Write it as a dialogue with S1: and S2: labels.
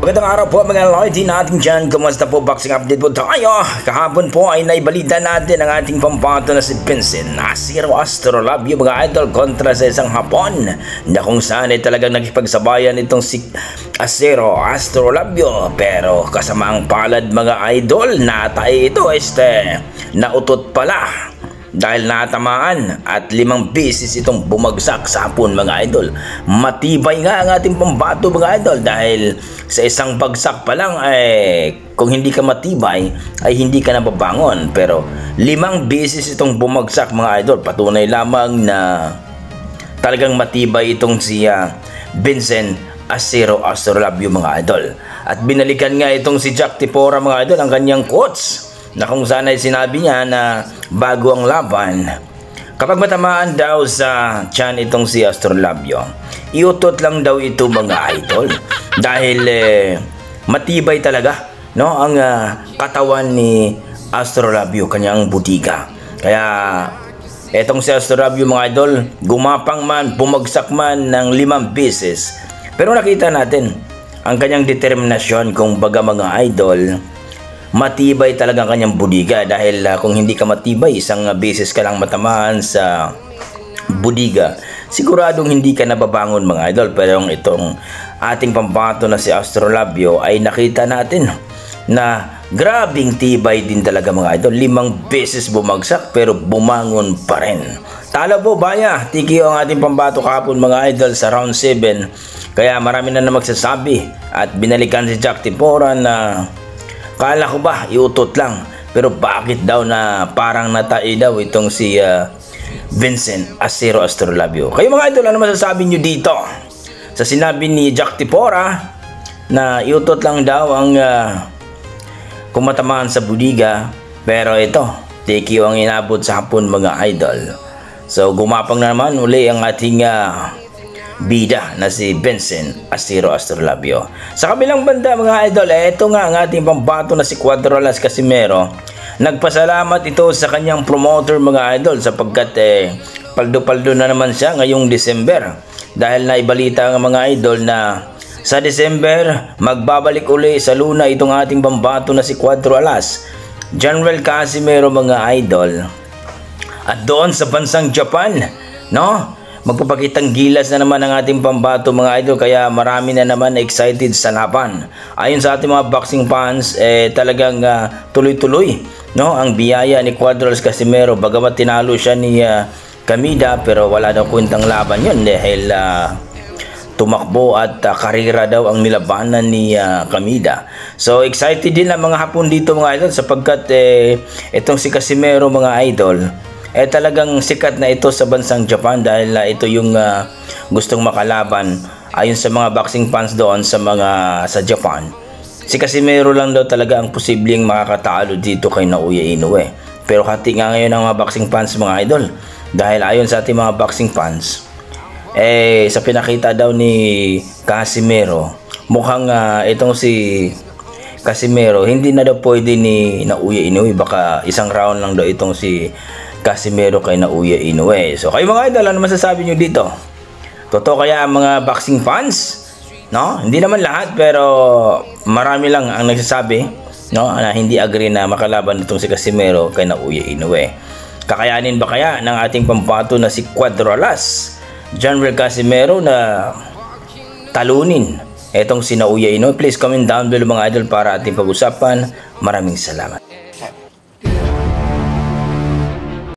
S1: Magandang araw po mga Lordy natin dyan. Kumusta po? Boxing update po tayo. Kahapon po ay naibalita natin ang ating pambato na si Vincent Acero Astrolabio mga idol kontra sa isang Hapon na kung saan ay talagang nakipagsabayan itong si Acero Astrolabio. Pero kasama ang palad mga idol, natay ito nautot pala dahil natamaan at 5 beses itong bumagsak sa hapon mga idol. Matibay nga ang ating pambato mga idol dahil sa isang bagsak pa lang kung hindi ka matibay ay hindi ka nababangon. Pero 5 beses itong bumagsak mga idol, patunay lamang na talagang matibay itong si Vincent Acero Astrolabio mga idol. At binalikan nga itong si Jack Tipora mga idol, ang kanyang coach, na kung saan ay sinabi niya na bago ang laban, kapag matamaan daw sa tiyan itong si Astrolabio, iutot lang daw ito mga idol dahil matibay talaga ang katawan ni Astrolabio, kanyang budiga. Kaya etong si Astrolabio mga idol, gumapang man, bumagsak man ng 5 beses, pero nakita natin ang kanyang determinasyon. Kung baga mga idol, matibay talaga ang kanyang budiga dahil kung hindi ka matibay, isang beses ka lang matamaan sa budiga, siguradong hindi ka nababangon mga idol. Pero itong ating pambato na si Astrolabio ay nakita natin na grabing tibay din talaga mga idol. 5 beses bumagsak pero bumangon pa rin. Talo po baya, TKO ang ating pambato kahapon mga idol sa round 7. Kaya marami na magsasabi at binalikan si Jack Tipora na kala ko ba iutot lang, pero bakit daw na parang natay daw itong si Vincent Acero Astrolabio. Kayo mga idol, ano masasabi nyo dito sa sinabi ni Jack Tipora na iutot lang daw ang kumatamaan sa budiga, pero ito TKO ang inabot sa hapon mga idol. So gumapang na naman uli ang ating bida na si Vincent Acero Astrolabio. Sa kabilang banda mga idol, ito nga ang ating pambato na si Cuadrolas Casimero. Nagpasalamat ito sa kanyang promoter mga idol sapagkat paldo-paldo na naman siya ngayong December, dahil naibalita ng mga idol na sa December magbabalik uli sa Luna itong ating pambato na si Cuadrolas General Casimero mga idol, at doon sa bansang Japan magpapakitang gilas na naman ang ating pambato mga idol. Kaya marami na naman excited sa laban. Ayon sa ating mga boxing fans, talagang tuloy-tuloy ang biyaya ni Cuadrolas Casimero. Bagamat tinalo siya ni Kamida, pero wala daw kwentang laban yun dahil tumakbo at karera daw ang nilabanan ni Kamida. So excited din ang mga Hapon dito mga idol sapagkat itong si Casimero mga idol talagang sikat na ito sa bansang Japan dahil ito yung gustong makalaban. Ayon sa mga boxing fans doon sa Japan, si Casimero lang daw talaga ang posibleng makakatalo dito kay Naoya Inoue. Pero hati nga ngayon ang mga boxing fans mga idol dahil ayon sa ating mga boxing fans, sa pinakita daw ni Casimero, mukhang itong si Casimero hindi na daw pwede ni Naoya Inoue. Baka isang round lang daw itong si Casimero kay Naoya Inoue. So kayo mga idol, ano masasabi nyo dito? Totoo kaya ang mga boxing fans? Hindi naman lahat, pero marami lang ang nagsasabi na hindi agree na makalaban itong si Casimero kay Naoya Inoue. Kakayanin ba kaya ng ating pambato na si Cuadrolas General Casimero na talunin etong si Naoya Inoue? Please comment down below mga idol para ating pag-usapan. Maraming salamat.